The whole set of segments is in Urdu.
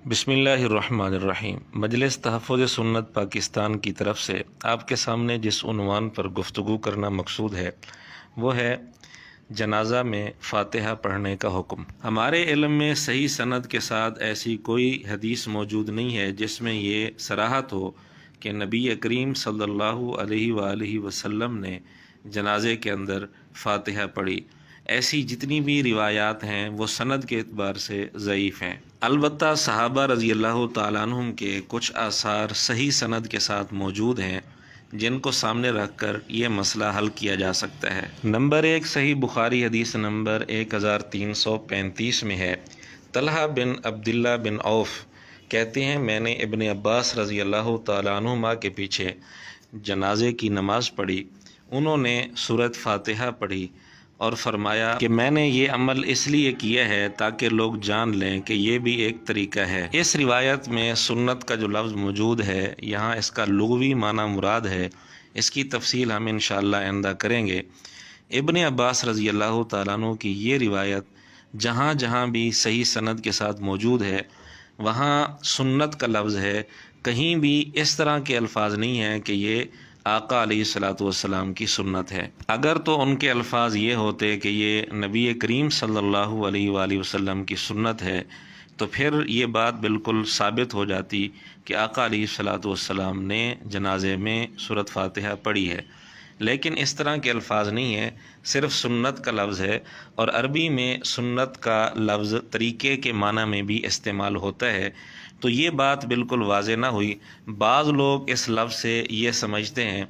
بسم اللہ الرحمن الرحیم۔ مجلس تحفظ سنت پاکستان کی طرف سے آپ کے سامنے جس عنوان پر گفتگو کرنا مقصود ہے وہ ہے جنازہ میں فاتحہ پڑھنے کا حکم۔ ہمارے علم میں صحیح سند کے ساتھ ایسی کوئی حدیث موجود نہیں ہے جس میں یہ صراحت ہو کہ نبی کریم صلی اللہ علیہ وآلہ وسلم نے جنازے کے اندر فاتحہ پڑھی۔ ایسی جتنی بھی روایات ہیں وہ سند کے اعتبار سے ضعیف ہیں۔ البتہ صحابہ رضی اللہ تعالیٰ عنہم کے کچھ آثار صحیح سند کے ساتھ موجود ہیں جن کو سامنے رکھ کر یہ مسئلہ حل کیا جا سکتا ہے۔ نمبر 1 صحیح بخاری حدیث نمبر 1335 میں ہے، طلحہ بن عبداللہ بن عوف کہتے ہیں میں نے ابن عباس رضی اللہ تعالیٰ عنہما کے پیچھے جنازے کی نماز پڑھی، انہوں نے سورۃ فاتحہ پڑھی اور فرمایا کہ میں نے یہ عمل اس لیے کیا ہے تاکہ لوگ جان لیں کہ یہ بھی ایک طریقہ ہے۔ اس روایت میں سنت کا جو لفظ موجود ہے یہاں اس کا لغوی معنی مراد ہے، اس کی تفصیل ہم انشاءاللہ آئندہ کریں گے۔ ابن عباس رضی اللہ تعالیٰ عنہ کی یہ روایت جہاں جہاں بھی صحیح سند کے ساتھ موجود ہے وہاں سنت کا لفظ ہے، کہیں بھی اس طرح کے الفاظ نہیں ہیں کہ یہ آقا علیہ الصلاۃ والسلام کی سنت ہے۔ اگر تو ان کے الفاظ یہ ہوتے کہ یہ نبی کریم صلی اللہ علیہ وآلہ وسلم کی سنت ہے تو پھر یہ بات بالکل ثابت ہو جاتی کہ آقا علیہ الصلاۃ والسلام نے جنازے میں سورۃ فاتحہ پڑھی ہے، لیکن اس طرح کے الفاظ نہیں ہیں، صرف سنت کا لفظ ہے، اور عربی میں سنت کا لفظ طریقے کے معنی میں بھی استعمال ہوتا ہے، تو یہ بات بالکل واضح نہ ہوئی۔ بعض لوگ اس لفظ سے یہ سمجھتے ہیں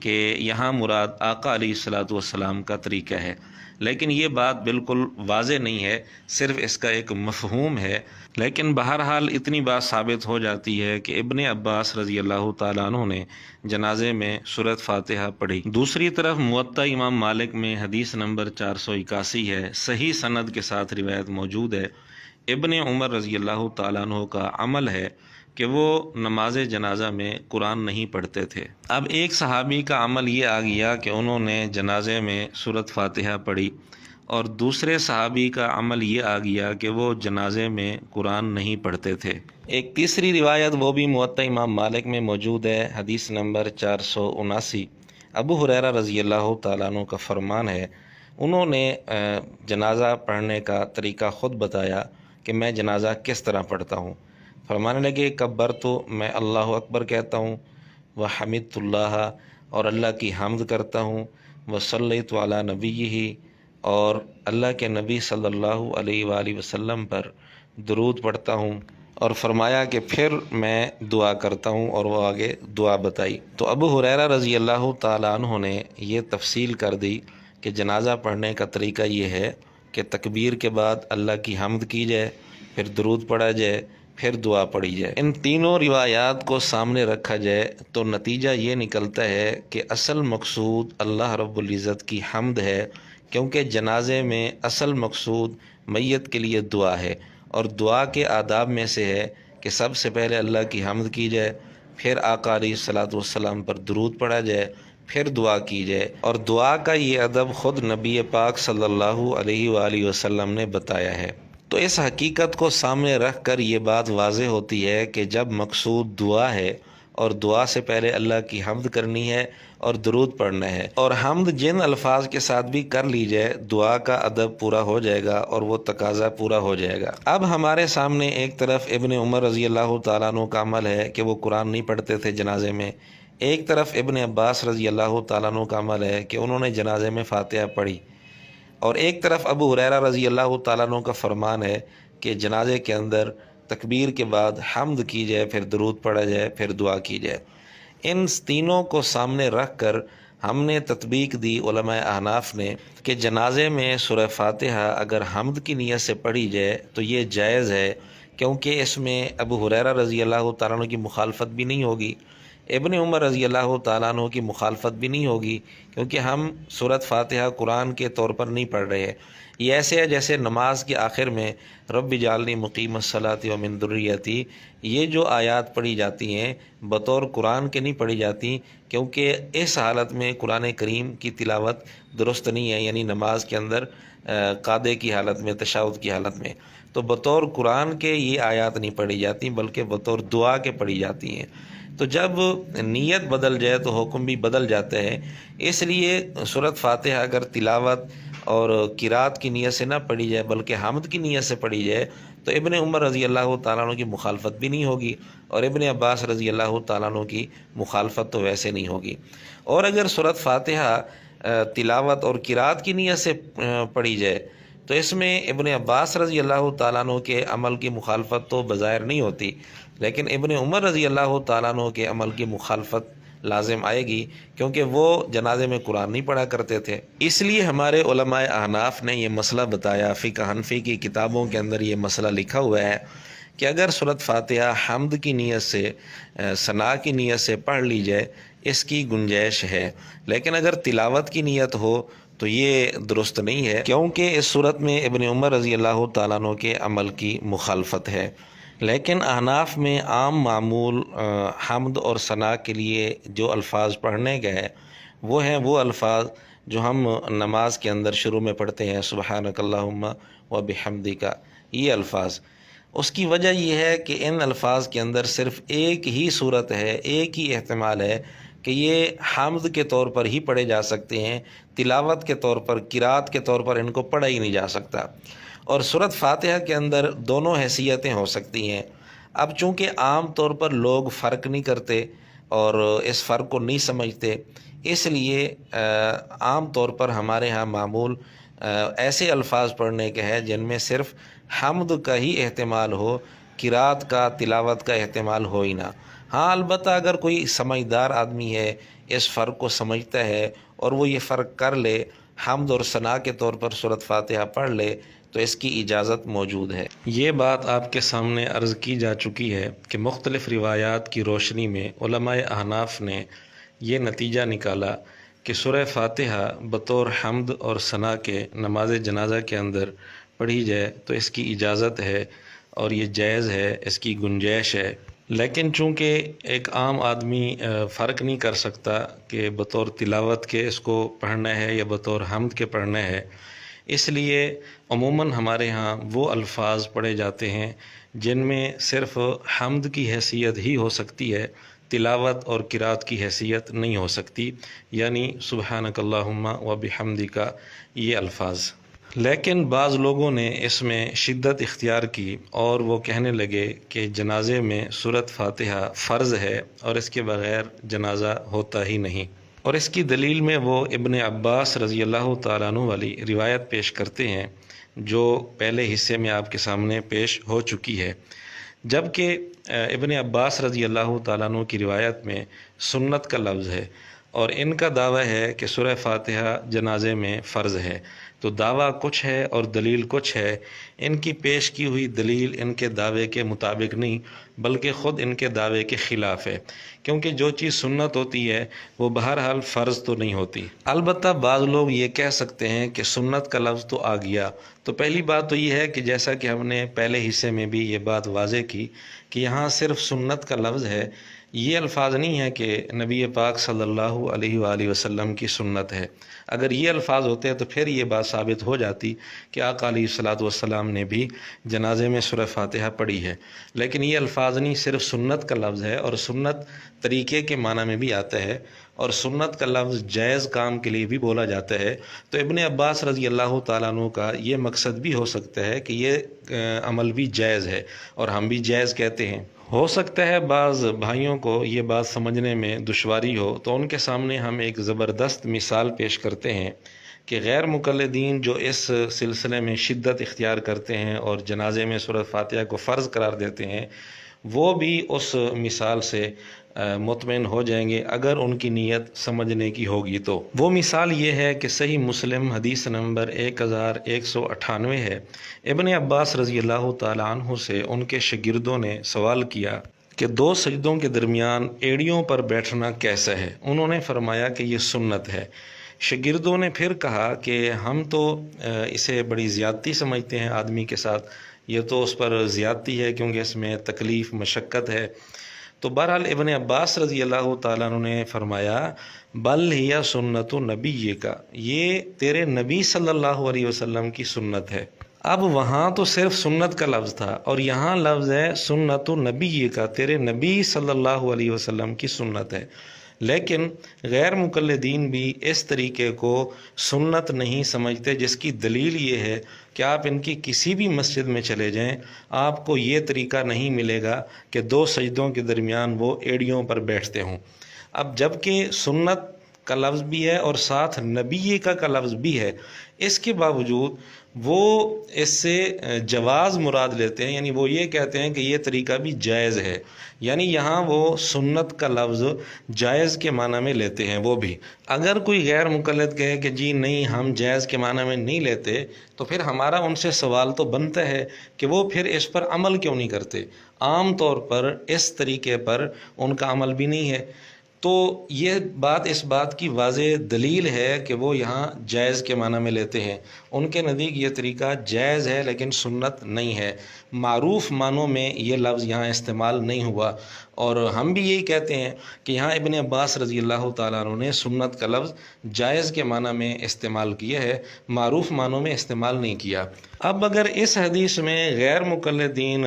کہ یہاں مراد آقا علیہ الصلاۃ والسلام کا طریقہ ہے، لیکن یہ بات بالکل واضح نہیں ہے، صرف اس کا ایک مفہوم ہے۔ لیکن بہرحال اتنی بات ثابت ہو جاتی ہے کہ ابن عباس رضی اللہ تعالیٰ عنہ نے جنازے میں سورۃ فاتحہ پڑھی۔ دوسری طرف موطا امام مالک میں حدیث نمبر 481 ہے، صحیح سند کے ساتھ روایت موجود ہے، ابن عمر رضی اللہ تعالیٰ عنہ کا عمل ہے کہ وہ نماز جنازہ میں قرآن نہیں پڑھتے تھے۔ اب ایک صحابی کا عمل یہ آ گیا کہ انہوں نے جنازے میں سورۃ فاتحہ پڑھی، اور دوسرے صحابی کا عمل یہ آ گیا کہ وہ جنازے میں قرآن نہیں پڑھتے تھے۔ ایک تیسری روایت وہ بھی موطا امام مالک میں موجود ہے، حدیث نمبر 479، ابو ہریرہ رضی اللہ تعالیٰ عنہ کا فرمان ہے، انہوں نے جنازہ پڑھنے کا طریقہ خود بتایا کہ میں جنازہ کس طرح پڑھتا ہوں۔ فرمانے لگے کبر تو میں اللہ اکبر کہتا ہوں، وحمدت اللہ اور اللہ کی حمد کرتا ہوں، وصلیت علی نبیہ اور اللہ کے نبی صلی اللہ علیہ وآلہ وسلم پر درود پڑھتا ہوں، اور فرمایا کہ پھر میں دعا کرتا ہوں، اور وہ آگے دعا بتائی۔ تو ابو ہریرہ رضی اللہ تعالیٰ عنہ نے یہ تفصیل کر دی کہ جنازہ پڑھنے کا طریقہ یہ ہے کہ تکبیر کے بعد اللہ کی حمد کی جائے، پھر درود پڑھا جائے، پھر دعا پڑھی جائے۔ ان تینوں روایات کو سامنے رکھا جائے تو نتیجہ یہ نکلتا ہے کہ اصل مقصود اللہ رب العزت کی حمد ہے، کیونکہ جنازے میں اصل مقصود میت کے لیے دعا ہے، اور دعا کے آداب میں سے ہے کہ سب سے پہلے اللہ کی حمد کی جائے، پھر آقا علیہ الصلاۃ والسلام پر درود پڑھا جائے، پھر دعا کی جائے، اور دعا کا یہ ادب خود نبی پاک صلی اللہ علیہ وآلہ وسلم نے بتایا ہے۔ تو اس حقیقت کو سامنے رکھ کر یہ بات واضح ہوتی ہے کہ جب مقصود دعا ہے اور دعا سے پہلے اللہ کی حمد کرنی ہے اور درود پڑھنا ہے، اور حمد جن الفاظ کے ساتھ بھی کر لی جائے دعا کا ادب پورا ہو جائے گا اور وہ تقاضا پورا ہو جائے گا۔ اب ہمارے سامنے ایک طرف ابن عمر رضی اللہ تعالیٰ عنہ کا عمل ہے کہ وہ قرآن نہیں پڑھتے تھے جنازے میں، ایک طرف ابن عباس رضی اللہ تعالیٰ عنہ کا عمل ہے کہ انہوں نے جنازے میں فاتحہ پڑھی، اور ایک طرف ابو ہریرہ رضی اللہ تعالیٰ عنہ کا فرمان ہے کہ جنازے کے اندر تکبیر کے بعد حمد کی جائے، پھر درود پڑھا جائے، پھر دعا کی جائے۔ ان تینوں کو سامنے رکھ کر ہم نے تطبیق دی علماء احناف نے کہ جنازے میں سورہ فاتحہ اگر حمد کی نیت سے پڑھی جائے تو یہ جائز ہے، کیونکہ اس میں ابو ہریرہ رضی اللہ تعالیٰ عنہ کی مخالفت بھی نہیں ہوگی، ابن عمر رضی اللہ تعالیٰ عنہ کی مخالفت بھی نہیں ہوگی، کیونکہ ہم سورۃ فاتحہ قرآن کے طور پر نہیں پڑھ رہے ہیں۔ یہ ایسے ہے جیسے نماز کے آخر میں رب اجعلنی مقیم الصلاۃ ومن ذریتی، یہ جو آیات پڑھی جاتی ہیں بطور قرآن کے نہیں پڑھی جاتی، کیونکہ اس حالت میں قرآن کریم کی تلاوت درست نہیں ہے، یعنی نماز کے اندر قعدے کی حالت میں، تشہد کی حالت میں۔ تو بطور قرآن کے یہ آیات نہیں پڑھی جاتی بلکہ بطور دعا کے پڑھی جاتی ہیں۔ تو جب نیت بدل جائے تو حکم بھی بدل جاتا ہے، اس لیے سورۃ فاتحہ اگر تلاوت اور قرات کی نیت سے نہ پڑھی جائے بلکہ حمد کی نیت سے پڑھی جائے تو ابن عمر رضی اللہ تعالیٰ عنہ کی مخالفت بھی نہیں ہوگی، اور ابن عباس رضی اللہ تعالیٰ عنہ کی مخالفت تو ویسے نہیں ہوگی۔ اور اگر سورۃ فاتحہ تلاوت اور قرات کی نیت سے پڑھی جائے تو اس میں ابن عباس رضی اللہ تعالیٰ عنہ کے عمل کی مخالفت تو بظاہر نہیں ہوتی، لیکن ابن عمر رضی اللہ تعالیٰ عنہ کے عمل کی مخالفت لازم آئے گی، کیونکہ وہ جنازے میں قرآن نہیں پڑھا کرتے تھے۔ اس لیے ہمارے علماء احناف نے یہ مسئلہ بتایا، فقہ حنفی کی کتابوں کے اندر یہ مسئلہ لکھا ہوا ہے کہ اگر سورۃ فاتحہ حمد کی نیت سے، ثنا کی نیت سے پڑھ لی جائے اس کی گنجائش ہے، لیکن اگر تلاوت کی نیت ہو تو یہ درست نہیں ہے، کیونکہ اس صورت میں ابن عمر رضی اللہ تعالیٰ عنہ کے عمل کی مخالفت ہے۔ لیکن احناف میں عام معمول حمد اور ثنا کے لیے جو الفاظ پڑھنے گئے وہ ہیں وہ الفاظ جو ہم نماز کے اندر شروع میں پڑھتے ہیں، سبحانک اللہم و بحمدک، یہ الفاظ۔ اس کی وجہ یہ ہے کہ ان الفاظ کے اندر صرف ایک ہی صورت ہے، ایک ہی احتمال ہے کہ یہ حمد کے طور پر ہی پڑھے جا سکتے ہیں، تلاوت کے طور پر، قرات کے طور پر ان کو پڑھا ہی نہیں جا سکتا۔ اور سورۃ فاتحہ کے اندر دونوں حیثیتیں ہو سکتی ہیں۔ اب چونکہ عام طور پر لوگ فرق نہیں کرتے اور اس فرق کو نہیں سمجھتے، اس لیے عام طور پر ہمارے ہاں معمول ایسے الفاظ پڑھنے کے ہیں جن میں صرف حمد کا ہی احتمال ہو، قرات کا، تلاوت کا احتمال ہو ہی نہ۔ ہاں البتہ اگر کوئی سمجھدار آدمی ہے، اس فرق کو سمجھتا ہے اور وہ یہ فرق کر لے، حمد اور ثنا کے طور پر سورۃ فاتحہ پڑھ لے تو اس کی اجازت موجود ہے۔ یہ بات آپ کے سامنے عرض کی جا چکی ہے کہ مختلف روایات کی روشنی میں علماء احناف نے یہ نتیجہ نکالا کہ سورہ فاتحہ بطور حمد اور ثنا کے نماز جنازہ کے اندر پڑھی جائے تو اس کی اجازت ہے اور یہ جائز ہے، اس کی گنجائش ہے۔ لیکن چونکہ ایک عام آدمی فرق نہیں کر سکتا کہ بطور تلاوت کے اس کو پڑھنا ہے یا بطور حمد کے پڑھنا ہے، اس لیے عموماً ہمارے ہاں وہ الفاظ پڑھے جاتے ہیں جن میں صرف حمد کی حیثیت ہی ہو سکتی ہے، تلاوت اور قرات کی حیثیت نہیں ہو سکتی، یعنی سبحانک اللہم و بحمدک یہ الفاظ۔ لیکن بعض لوگوں نے اس میں شدت اختیار کی اور وہ کہنے لگے کہ جنازے میں سورۃ فاتحہ فرض ہے اور اس کے بغیر جنازہ ہوتا ہی نہیں، اور اس کی دلیل میں وہ ابن عباس رضی اللہ تعالیٰ عنہ والی روایت پیش کرتے ہیں جو پہلے حصے میں آپ کے سامنے پیش ہو چکی ہے، جبکہ ابن عباس رضی اللہ تعالیٰ عنہ کی روایت میں سنت کا لفظ ہے اور ان کا دعویٰ ہے کہ سورہ فاتحہ جنازے میں فرض ہے۔ تو دعویٰ کچھ ہے اور دلیل کچھ ہے، ان کی پیش کی ہوئی دلیل ان کے دعوے کے مطابق نہیں بلکہ خود ان کے دعوے کے خلاف ہے، کیونکہ جو چیز سنت ہوتی ہے وہ بہرحال فرض تو نہیں ہوتی۔ البتہ بعض لوگ یہ کہہ سکتے ہیں کہ سنت کا لفظ تو آ گیا، تو پہلی بات تو یہ ہے کہ جیسا کہ ہم نے پہلے حصے میں بھی یہ بات واضح کی کہ یہاں صرف سنت کا لفظ ہے، یہ الفاظ نہیں ہے کہ نبی پاک صلی اللہ علیہ وآلہ وسلم کی سنت ہے۔ اگر یہ الفاظ ہوتے ہیں تو پھر یہ بات ثابت ہو جاتی کہ آقا علیہ الصلوۃ والسلام نے بھی جنازے میں سورہ فاتحہ پڑھی ہے، لیکن یہ الفاظ نہیں، صرف سنت کا لفظ ہے، اور سنت طریقے کے معنی میں بھی آتا ہے، اور سنت کا لفظ جائز کام کے لیے بھی بولا جاتا ہے۔ تو ابن عباس رضی اللہ تعالیٰ عنہ کا یہ مقصد بھی ہو سکتا ہے کہ یہ عمل بھی جائز ہے اور ہم بھی جائز کہتے ہیں۔ ہو سکتا ہے بعض بھائیوں کو یہ بات سمجھنے میں دشواری ہو، تو ان کے سامنے ہم ایک زبردست مثال پیش کرتے ہیں کہ غیر مقلدین جو اس سلسلے میں شدت اختیار کرتے ہیں اور جنازے میں سورۃ فاتحہ کو فرض قرار دیتے ہیں، وہ بھی اس مثال سے مطمئن ہو جائیں گے اگر ان کی نیت سمجھنے کی ہوگی تو۔ وہ مثال یہ ہے کہ صحیح مسلم حدیث نمبر 1198 ہے، ابن عباس رضی اللہ تعالیٰ عنہ سے ان کے شاگردوں نے سوال کیا کہ دو سجدوں کے درمیان ایڑیوں پر بیٹھنا کیسا ہے؟ انہوں نے فرمایا کہ یہ سنت ہے۔ شاگردوں نے پھر کہا کہ ہم تو اسے بڑی زیادتی سمجھتے ہیں آدمی کے ساتھ، یہ تو اس پر زیادتی ہے کیونکہ اس میں تکلیف مشقت ہے۔ تو بہرحال ابن عباس رضی اللہ تعالیٰ عنہ نے فرمایا بل ہی سنت نبی کا، یہ تیرے نبی صلی اللہ علیہ وسلم کی سنت ہے۔ اب وہاں تو صرف سنت کا لفظ تھا اور یہاں لفظ ہے سنت نبی کا، تیرے نبی صلی اللہ علیہ وسلم کی سنت ہے۔ لیکن غیر مقلدین بھی اس طریقے کو سنت نہیں سمجھتے، جس کی دلیل یہ ہے کہ آپ ان کی کسی بھی مسجد میں چلے جائیں، آپ کو یہ طریقہ نہیں ملے گا کہ دو سجدوں کے درمیان وہ ایڑیوں پر بیٹھتے ہوں۔ اب جب کہ سنت کا لفظ بھی ہے اور ساتھ نبی کا لفظ بھی ہے، اس کے باوجود وہ اس سے جواز مراد لیتے ہیں، یعنی وہ یہ کہتے ہیں کہ یہ طریقہ بھی جائز ہے، یعنی یہاں وہ سنت کا لفظ جائز کے معنی میں لیتے ہیں۔ وہ بھی اگر کوئی غیر مقلد کہے کہ جی نہیں ہم جائز کے معنی میں نہیں لیتے، تو پھر ہمارا ان سے سوال تو بنتا ہے کہ وہ پھر اس پر عمل کیوں نہیں کرتے؟ عام طور پر اس طریقے پر ان کا عمل بھی نہیں ہے۔ تو یہ بات اس بات کی واضح دلیل ہے کہ وہ یہاں جائز کے معنی میں لیتے ہیں۔ ان کے نزدیک یہ طریقہ جائز ہے لیکن سنت نہیں ہے، معروف معنوں میں یہ لفظ یہاں استعمال نہیں ہوا۔ اور ہم بھی یہی کہتے ہیں کہ یہاں ابن عباس رضی اللہ تعالیٰ عنہ نے سنت کا لفظ جائز کے معنی میں استعمال کیا ہے، معروف معنوں میں استعمال نہیں کیا۔ اب اگر اس حدیث میں غیر مقلدین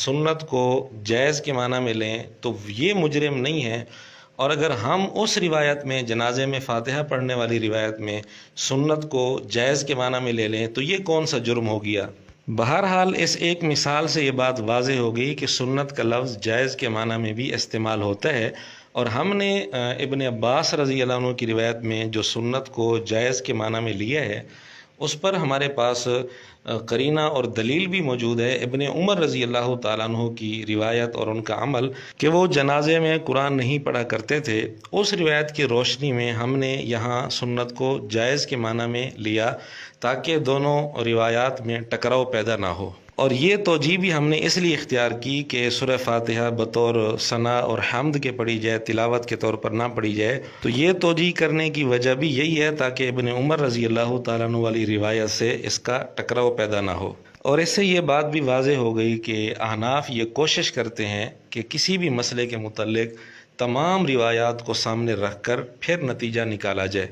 سنت کو جائز کے معنی میں لیں تو یہ مجرم نہیں ہے، اور اگر ہم اس روایت میں جنازے میں فاتحہ پڑھنے والی روایت میں سنت کو جائز کے معنی میں لے لیں تو یہ کون سا جرم ہو گیا؟ بہرحال اس ایک مثال سے یہ بات واضح ہو گئی کہ سنت کا لفظ جائز کے معنی میں بھی استعمال ہوتا ہے، اور ہم نے ابن عباس رضی اللہ عنہ کی روایت میں جو سنت کو جائز کے معنی میں لیا ہے اس پر ہمارے پاس قرینہ اور دلیل بھی موجود ہے۔ ابن عمر رضی اللہ تعالیٰ عنہ کی روایت اور ان کا عمل کہ وہ جنازے میں قرآن نہیں پڑھا کرتے تھے، اس روایت کی روشنی میں ہم نے یہاں سنت کو جائز کے معنی میں لیا تاکہ دونوں روایات میں ٹکراؤ پیدا نہ ہو۔ اور یہ توجیہ بھی ہم نے اس لیے اختیار کی کہ سورہ فاتحہ بطور ثنا اور حمد کے پڑھی جائے، تلاوت کے طور پر نہ پڑھی جائے، تو یہ توجیہ کرنے کی وجہ بھی یہی ہے تاکہ ابن عمر رضی اللہ تعالیٰ عنہ والی روایت سے اس کا ٹکراؤ پیدا نہ ہو۔ اور اس سے یہ بات بھی واضح ہو گئی کہ احناف یہ کوشش کرتے ہیں کہ کسی بھی مسئلے کے متعلق تمام روایات کو سامنے رکھ کر پھر نتیجہ نکالا جائے۔